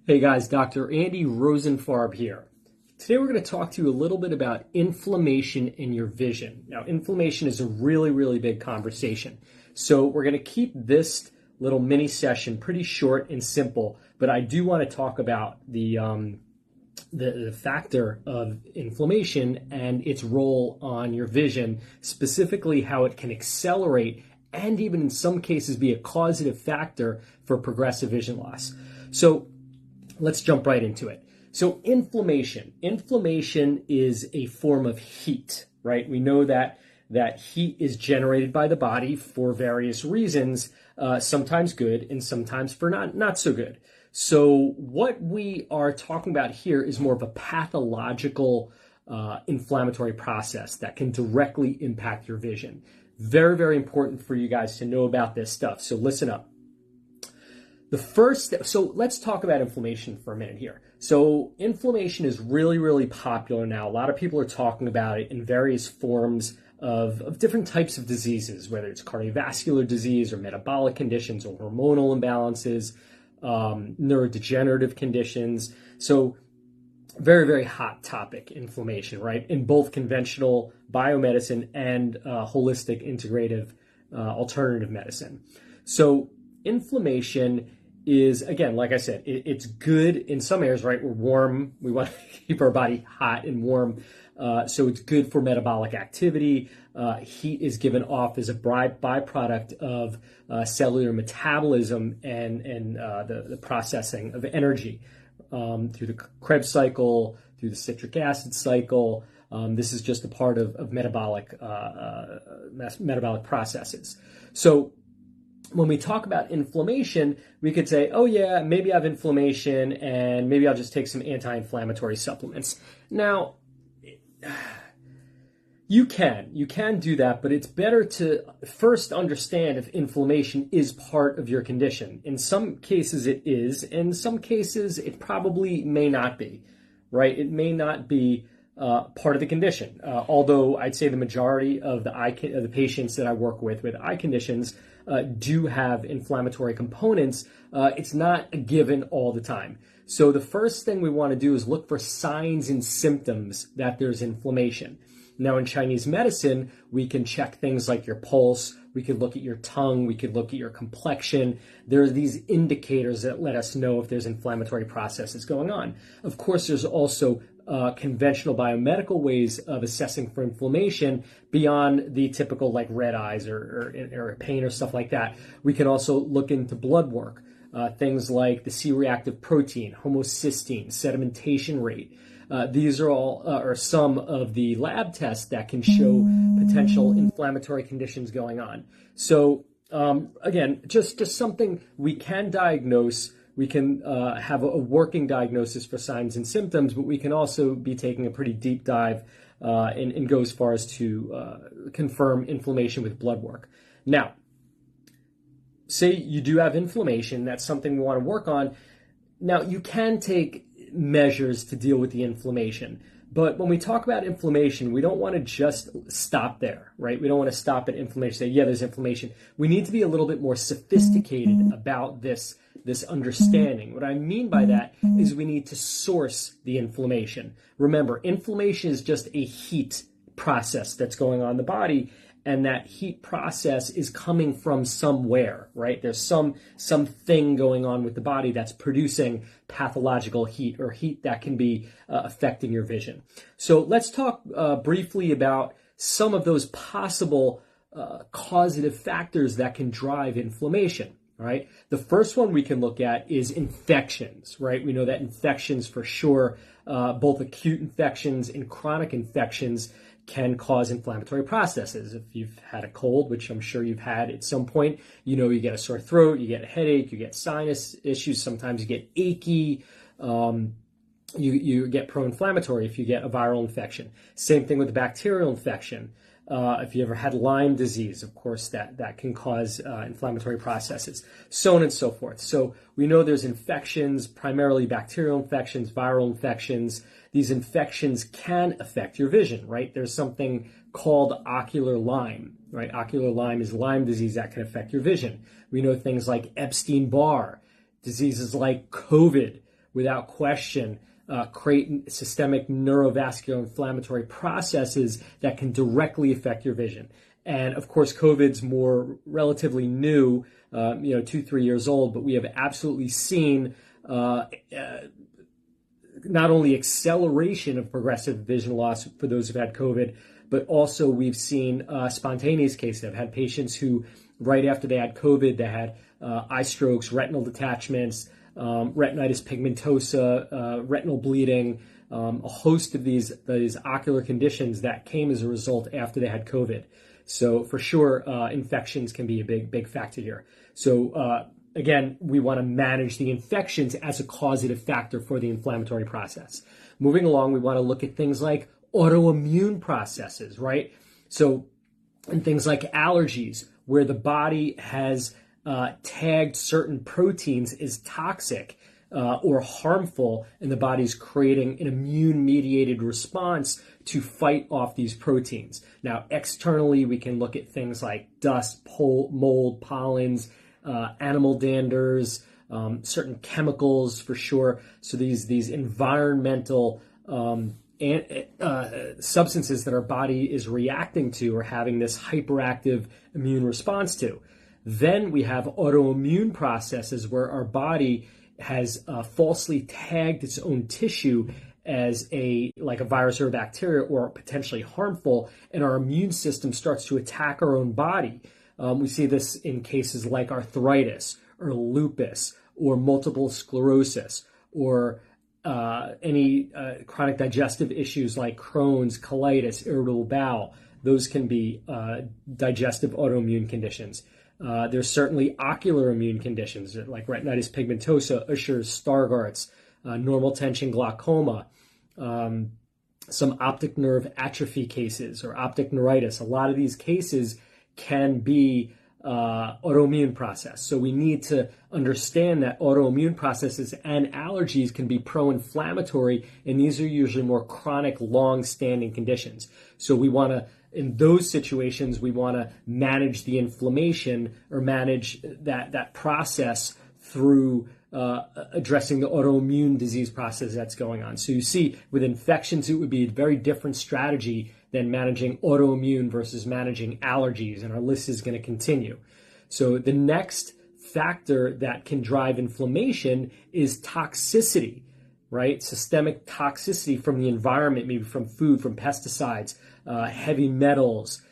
Hey guys, Dr. Andy Rosenfarb here. Today we're going to talk to you a little bit about inflammation in your vision. Now, inflammation is a really big conversation. So we're going to keep this little mini session pretty short and simple, but I do want to talk about the factor of inflammation and its role on your vision, specifically how it can accelerate and even in some cases be a causative factor for progressive vision loss. So let's jump right into it. So inflammation is a form of heat, right? We know that heat is generated by the body for various reasons, sometimes good and sometimes for not so good. So what we are talking about here is more of a pathological inflammatory process that can directly impact your vision. Very important for you guys to know about this stuff. So listen up. So let's talk about inflammation for a minute here. So inflammation is really popular now. A lot of people are talking about it in various forms of different types of diseases, whether it's cardiovascular disease or metabolic conditions or hormonal imbalances, neurodegenerative conditions. So very hot topic, inflammation, right? In both conventional biomedicine and holistic integrative alternative medicine. So inflammation is, again, like I said, it's good in some areas, right? We're warm. We want to keep our body hot and warm. So it's good for metabolic activity. Heat is given off as a byproduct of cellular metabolism and the processing of energy through the Krebs cycle, through the citric acid cycle. This is just a part of metabolic processes. So when we talk about inflammation, we could say, oh yeah, maybe I have inflammation and maybe I'll just take some anti-inflammatory supplements. Now, you can do that, but it's better to first understand if inflammation is part of your condition. In some cases it is, in some cases it probably may not be, right? It may not be part of the condition. Although I'd say the majority of the patients that I work with eye conditions do have inflammatory components. It's not a given all the time. So the first thing we want to do is look for signs and symptoms that there's inflammation. Now in Chinese medicine, we can check things like your pulse, we could look at your tongue, we could look at your complexion. There are these indicators that let us know if there's inflammatory processes going on. Of course, there's also conventional biomedical ways of assessing for inflammation beyond the typical like red eyes or pain or stuff like that. We can also look into blood work, things like the C-reactive protein, homocysteine, sedimentation rate. These are all are some of the lab tests that can show potential inflammatory conditions going on. So again, just something we can diagnose. We can have a working diagnosis for signs and symptoms, but we can also be taking a pretty deep dive and go as far as to confirm inflammation with blood work. Now, say you do have inflammation, that's something we want to work on. Now, you can take measures to deal with the inflammation. But when we talk about inflammation, we don't want to just stop there, right? We don't want to stop at inflammation, say, yeah, there's inflammation. We need to be a little bit more sophisticated about this understanding. What I mean by that is we need to source the inflammation. Remember, inflammation is just a heat process that's going on in the body, and that heat process is coming from somewhere, right? There's something going on with the body that's producing pathological heat or heat that can be affecting your vision. So let's talk briefly about some of those possible causative factors that can drive inflammation. All right. The first one we can look at is infections, right? We know that infections for sure, both acute infections and chronic infections can cause inflammatory processes. If you've had a cold, which I'm sure you've had at some point, you know, you get a sore throat, you get a headache, you get sinus issues, sometimes you get achy, you get pro-inflammatory if you get a viral infection. Same thing with a bacterial infection. If you ever had Lyme disease, of course, that can cause inflammatory processes, so on and so forth. So we know there's infections, primarily bacterial infections, viral infections. These infections can affect your vision, right? There's something called ocular Lyme, right? Ocular Lyme is Lyme disease that can affect your vision. We know things like Epstein-Barr, diseases like COVID, without question, create systemic neurovascular inflammatory processes that can directly affect your vision. And of course, COVID's more relatively new, 2-3 years old, but we have absolutely seen not only acceleration of progressive vision loss for those who've had COVID, but also we've seen spontaneous cases. I've had patients who, right after they had COVID, they had eye strokes, retinal detachments, retinitis pigmentosa, retinal bleeding, a host of these ocular conditions that came as a result after they had COVID. So for sure, infections can be a big factor here. So again, we want to manage the infections as a causative factor for the inflammatory process. Moving along, we want to look at things like autoimmune processes, right? So, and things like allergies, where the body has tagged certain proteins as toxic or harmful, and the body's creating an immune-mediated response to fight off these proteins. Now, externally, we can look at things like dust, mold, pollens, animal danders, certain chemicals for sure. So these environmental substances that our body is reacting to or having this hyperactive immune response to. Then we have autoimmune processes where our body has falsely tagged its own tissue as like a virus or a bacteria or potentially harmful, and our immune system starts to attack our own body. We see this in cases like arthritis or lupus or multiple sclerosis or any chronic digestive issues like Crohn's, colitis, irritable bowel. Those can be digestive autoimmune conditions. There's certainly ocular immune conditions like retinitis pigmentosa, Usher's, Stargardt's, normal tension glaucoma, some optic nerve atrophy cases or optic neuritis. A lot of these cases can be autoimmune process. So we need to understand that autoimmune processes and allergies can be pro-inflammatory, and these are usually more chronic, long-standing conditions. So we want to, in those situations, we want to manage the inflammation or manage that process through addressing the autoimmune disease process that's going on. So you see, with infections, it would be a very different strategy than managing autoimmune versus managing allergies, and our list is going to continue. So the next factor that can drive inflammation is toxicity, right? Systemic toxicity from the environment, maybe from food, from pesticides, heavy metals,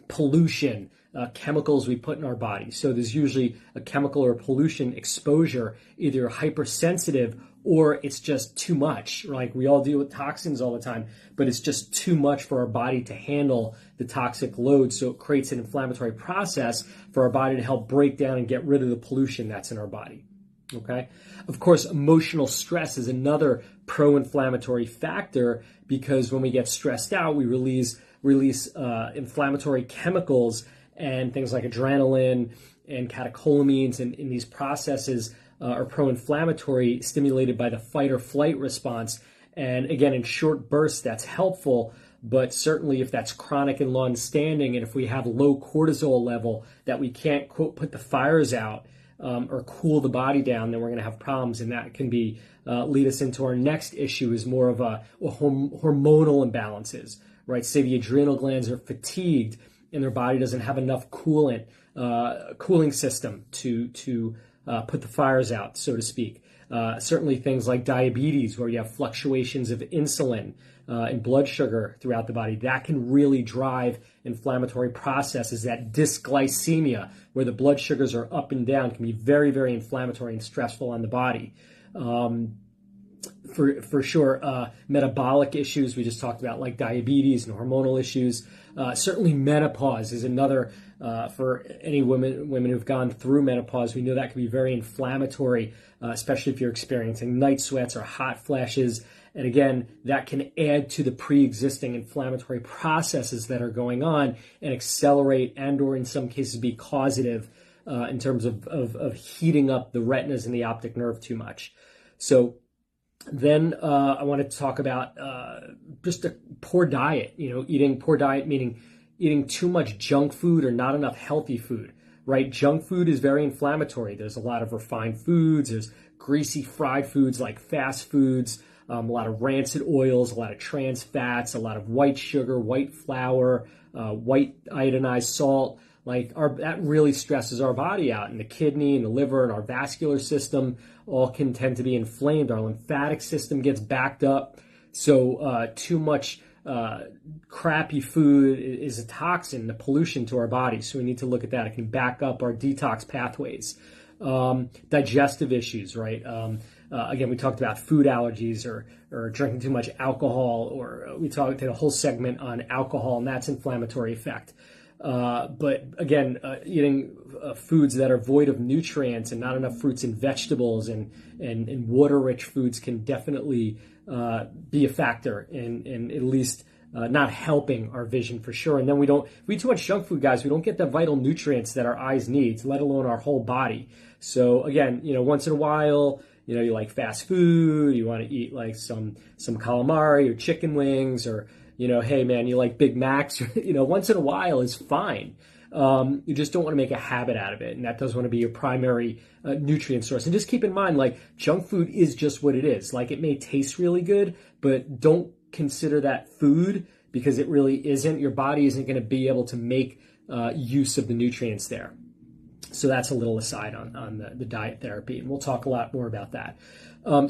pollution, chemicals we put in our body. So there's usually a chemical or pollution exposure, either hypersensitive or it's just too much. Like we all deal with toxins all the time, but it's just too much for our body to handle the toxic load. So it creates an inflammatory process for our body to help break down and get rid of the pollution that's in our body. Okay. Of course, emotional stress is another pro-inflammatory factor because when we get stressed out, we release inflammatory chemicals and things like adrenaline and catecholamines, and these processes are pro-inflammatory, stimulated by the fight or flight response. And again, in short bursts, that's helpful, but certainly if that's chronic and long-standing, and if we have low cortisol level that we can't, quote, put the fires out or cool the body down, then we're going to have problems, and that can be lead us into our next issue, is more of a hormonal imbalances, right? Say the adrenal glands are fatigued and their body doesn't have enough cooling system to put the fires out, so to speak. Certainly things like diabetes, where you have fluctuations of insulin and blood sugar throughout the body, that can really drive inflammatory processes. That dysglycemia, where the blood sugars are up and down, can be very, very inflammatory and stressful on the body. For sure, metabolic issues we just talked about, like diabetes and hormonal issues. Certainly menopause is another, for any women who've gone through menopause, we know that can be very inflammatory, especially if you're experiencing night sweats or hot flashes. And again, that can add to the pre-existing inflammatory processes that are going on and accelerate and or in some cases be causative in terms of heating up the retinas and the optic nerve too much. So then I want to talk about just a poor diet, eating poor diet, meaning eating too much junk food or not enough healthy food, right? Junk food is very inflammatory. There's a lot of refined foods, there's greasy fried foods like fast foods, a lot of rancid oils, a lot of trans fats, a lot of white sugar, white flour, white iodinized salt. That really stresses our body out, and the kidney and the liver and our vascular system all can tend to be inflamed. Our lymphatic system gets backed up. So too much crappy food is a toxin, a pollution to our body. So we need to look at that. It can back up our detox pathways. Digestive issues, right? Again, we talked about food allergies or drinking too much alcohol, or we did a whole segment on alcohol and that's inflammatory effect. But again, eating foods that are void of nutrients and not enough fruits and vegetables and water-rich foods can definitely be a factor in at least not helping our vision for sure. And then if we eat too much junk food, guys, we don't get the vital nutrients that our eyes need, let alone our whole body. So again, once in a while, you like fast food, you want to eat like some calamari or chicken wings, or hey man, you like Big Macs, once in a while is fine. You just don't want to make a habit out of it, and that doesn't want to be your primary nutrient source. And just keep in mind, junk food is just what it is. It may taste really good, but don't consider that food, because it really isn't. Your body isn't going to be able to make use of the nutrients there. So that's a little aside on the diet therapy, and we'll talk a lot more about that.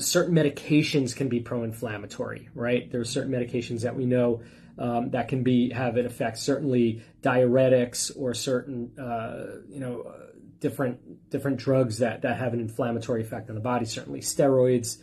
Certain medications can be pro-inflammatory, right? There are certain medications that we know that can have an effect. Certainly diuretics or certain, different drugs that have an inflammatory effect on the body. Certainly steroids,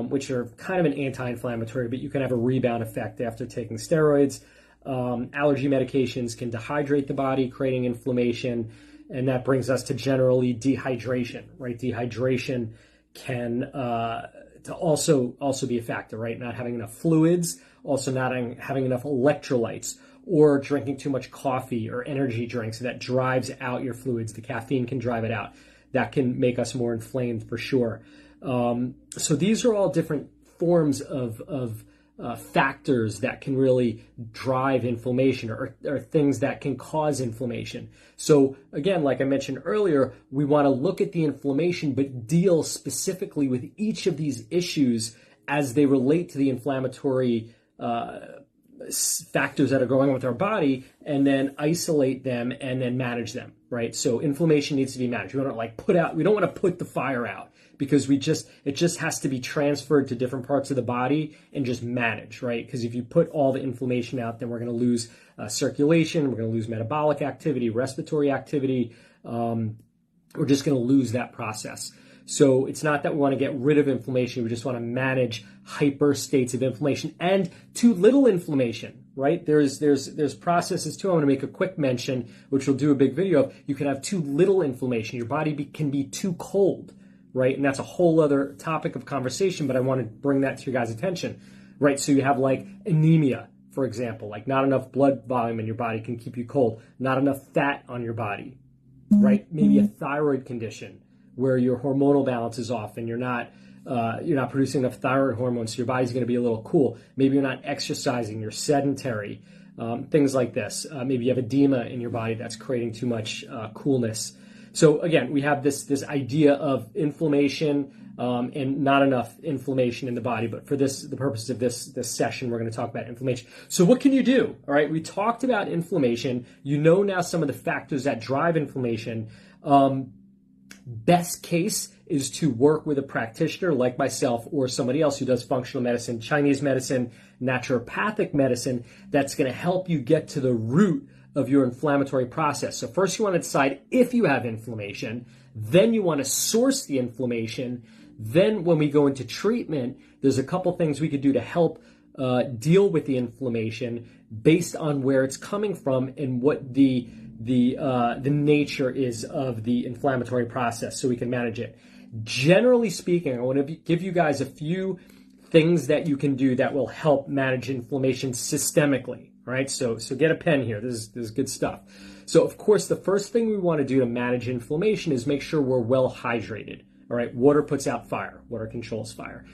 which are kind of an anti-inflammatory, but you can have a rebound effect after taking steroids. Allergy medications can dehydrate the body, creating inflammation. And that brings us to generally dehydration, right? Dehydration can to also be a factor, right? Not having enough fluids, also not having enough electrolytes, or drinking too much coffee or energy drinks that drives out your fluids. The caffeine can drive it out. That can make us more inflamed for sure. So these are all different forms of factors that can really drive inflammation, or things that can cause inflammation. So again, like I mentioned earlier, we want to look at the inflammation, but deal specifically with each of these issues as they relate to the inflammatory factors that are going on with our body, and then isolate them and then manage them, right? So inflammation needs to be managed. We don't we don't want to put the fire out, because it just has to be transferred to different parts of the body and just managed, right? Because if you put all the inflammation out, then we're going to lose circulation, we're going to lose metabolic activity, respiratory activity. We're just going to lose that process. So it's not that we want to get rid of inflammation, we just want to manage hyper states of inflammation and too little inflammation, right? There's processes too. I want to make a quick mention, which we'll do a big video of. You can have too little inflammation. Your body can be too cold, right? And that's a whole other topic of conversation, but I want to bring that to your guys' attention, right? So you have anemia, for example, not enough blood volume in your body can keep you cold, not enough fat on your body, right? Maybe a thyroid condition where your hormonal balance is off and you're not producing enough thyroid hormones, so your body's going to be a little cool. Maybe you're not exercising, you're sedentary, things like this. Maybe you have edema in your body that's creating too much coolness. So again, we have this idea of inflammation and not enough inflammation in the body. But for the purpose of this session, we're going to talk about inflammation. So what can you do? All right, we talked about inflammation. You know now some of the factors that drive inflammation. Best case is to work with a practitioner like myself or somebody else who does functional medicine, Chinese medicine, naturopathic medicine, that's going to help you get to the root of your inflammatory process. So first you want to decide if you have inflammation, then you want to source the inflammation. Then when we go into treatment, there's a couple things we could do to help deal with the inflammation based on where it's coming from and what the nature is of the inflammatory process, so we can manage it. Generally speaking, I want to give you guys a few things that you can do that will help manage inflammation systemically, right? So get a pen here. This is good stuff. So of course, the first thing we want to do to manage inflammation is make sure we're well hydrated. All right, water puts out fire. Water controls fire.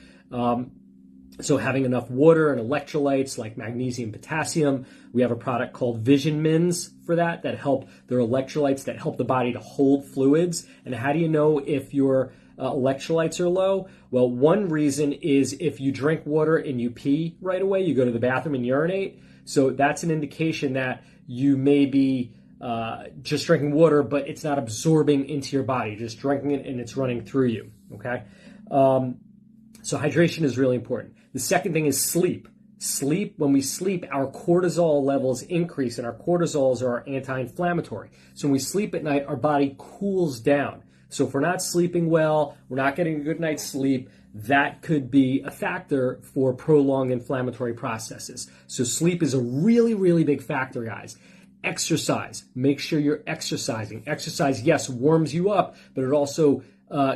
So having enough water and electrolytes like magnesium, potassium. We have a product called Vision Mins for that help. They're electrolytes that help the body to hold fluids. And how do you know if you're electrolytes are low? Well, one reason is if you drink water and you pee right away, you go to the bathroom and urinate. So that's an indication that you may be just drinking water, but it's not absorbing into your body, just drinking it and it's running through you, okay? So hydration is really important. The second thing is sleep. Sleep, when we sleep, our cortisol levels increase, and our cortisols are anti-inflammatory. So when we sleep at night, our body cools down. So if we're not sleeping well, we're not getting a good night's sleep, that could be a factor for prolonged inflammatory processes. So sleep is a really, really big factor, guys. Exercise. Make sure you're exercising. Exercise, yes, warms you up, but it also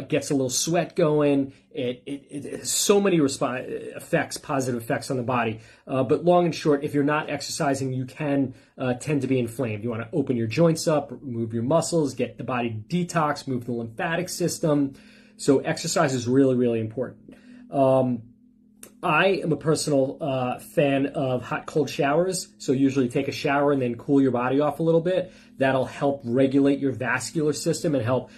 gets a little sweat going. It has so many effects, positive effects on the body. But long and short, if you're not exercising, you can tend to be inflamed. You want to open your joints up, move your muscles, get the body detox, move the lymphatic system. So exercise is really, really important. I am a personal fan of hot-cold showers. So usually take a shower and then cool your body off a little bit. That'll help regulate your vascular system and help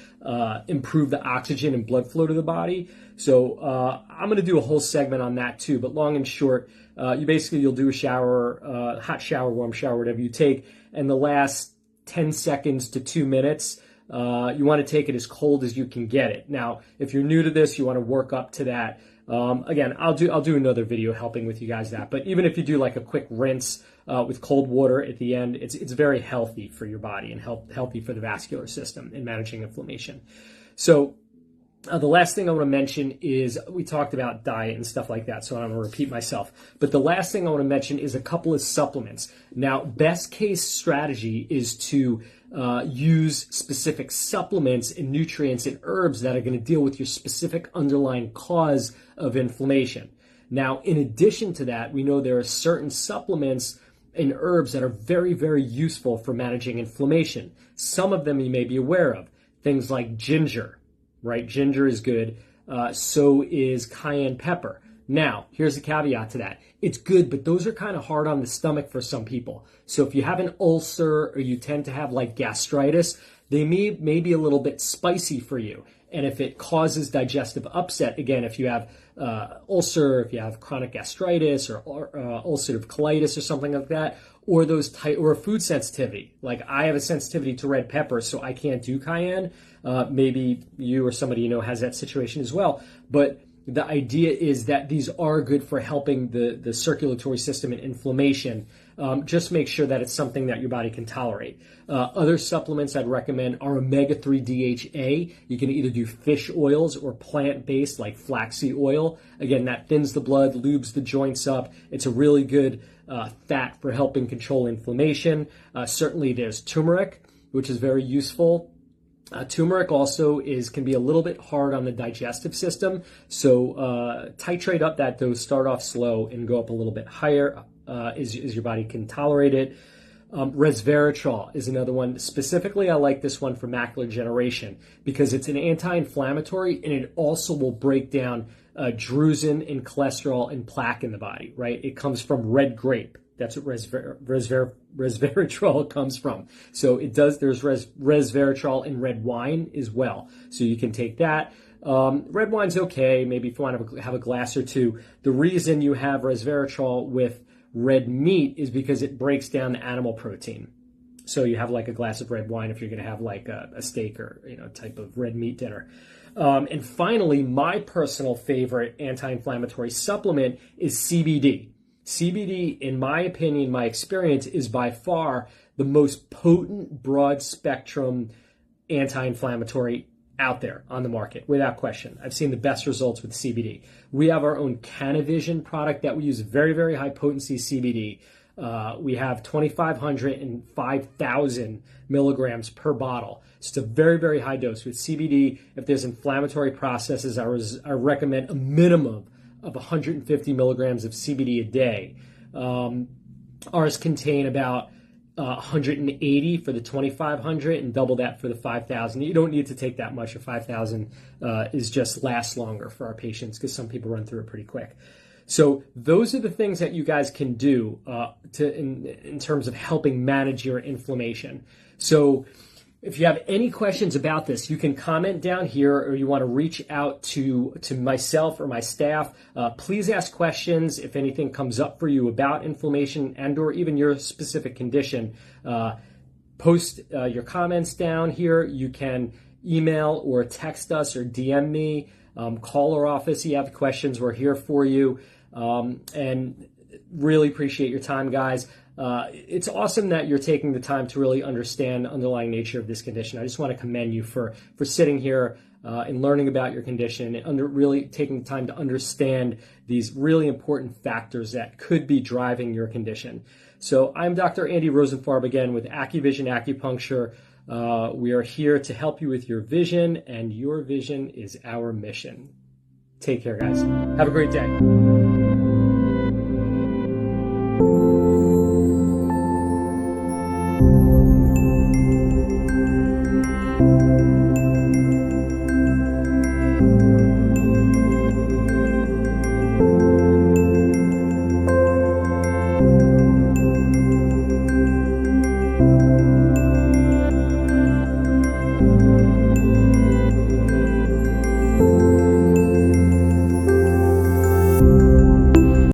improve the oxygen and blood flow to the body. So I'm going to do a whole segment on that too. But long and short, you'll do a shower, hot shower, warm shower, whatever you take. And the last 10 seconds to 2 minutes, you want to take it as cold as you can get it. Now, if you're new to this, you want to work up to that. Again, I'll do another video helping with you guys that. But even if you do like a quick rinse with cold water at the end, it's very healthy for your body and healthy for the vascular system in managing inflammation. So the last thing I want to mention is we talked about diet and stuff like that, so I don't want to repeat myself. But the last thing I want to mention is a couple of supplements. Now, best case strategy is to use specific supplements and nutrients and herbs that are going to deal with your specific underlying cause of inflammation. Now, in addition to that, we know there are certain supplements and herbs that are very, very useful for managing inflammation. Some of them you may be aware of. Things like ginger, right? Ginger is good. So is cayenne pepper. Now, here's a caveat to that. It's good, but those are kind of hard on the stomach for some people. So if you have an ulcer or you tend to have like gastritis, they may be a little bit spicy for you. And if it causes digestive upset, again, if you have ulcer, if you have chronic gastritis or ulcerative colitis or something like that, or or a food sensitivity, like I have a sensitivity to red pepper, so I can't do cayenne. Maybe you or somebody you know has that situation as well. But the idea is that these are good for helping the circulatory system and inflammation. Just make sure that it's something that your body can tolerate. Other supplements I'd recommend are omega-3 DHA. You can either do fish oils or plant-based like flaxseed oil. Again, that thins the blood, lubes the joints up. It's a really good fat for helping control inflammation. Certainly there's turmeric, which is very useful. Turmeric also can be a little bit hard on the digestive system, so titrate up that dose, start off slow and go up a little bit higher as your body can tolerate it. Resveratrol is another one. Specifically, I like this one for macular degeneration because it's an anti-inflammatory and it also will break down drusen and cholesterol and plaque in the body, right? It comes from red grape. That's what resveratrol comes from. So it does. There's resveratrol in red wine as well. So you can take that. Red wine's okay. Maybe if you want to have a glass or two. The reason you have resveratrol with red meat is because it breaks down the animal protein. So you have like a glass of red wine if you're going to have like a steak or type of red meat dinner. And finally, my personal favorite anti-inflammatory supplement is CBD. CBD, in my opinion, my experience, is by far the most potent broad spectrum anti-inflammatory out there on the market, without question. I've seen the best results with CBD. We have our own Canavision product that we use, very, very high potency CBD. We have 2,500 and 5,000 milligrams per bottle. It's a very, very high dose. With CBD, if there's inflammatory processes, I recommend a minimum of 150 milligrams of CBD a day. Ours contain about 180 for the 2,500 and double that for the 5,000. You don't need to take that much. Or 5,000 is just lasts longer for our patients because some people run through it pretty quick. So those are the things that you guys can do in terms of helping manage your inflammation. So If you have any questions about this, you can comment down here, or you want to reach out to myself or my staff. Please ask questions if anything comes up for you about inflammation and or even your specific condition. Post your comments down here. You can email or text us or DM me. Call our office if you have questions. We're here for you. And really appreciate your time, guys. It's awesome that you're taking the time to really understand the underlying nature of this condition. I just want to commend you for sitting here and learning about your condition and really taking the time to understand these really important factors that could be driving your condition. So I'm Dr. Andy Rosenfarb again with AccuVision Acupuncture. We are here to help you with your vision, and your vision is our mission. Take care, guys. Have a great day.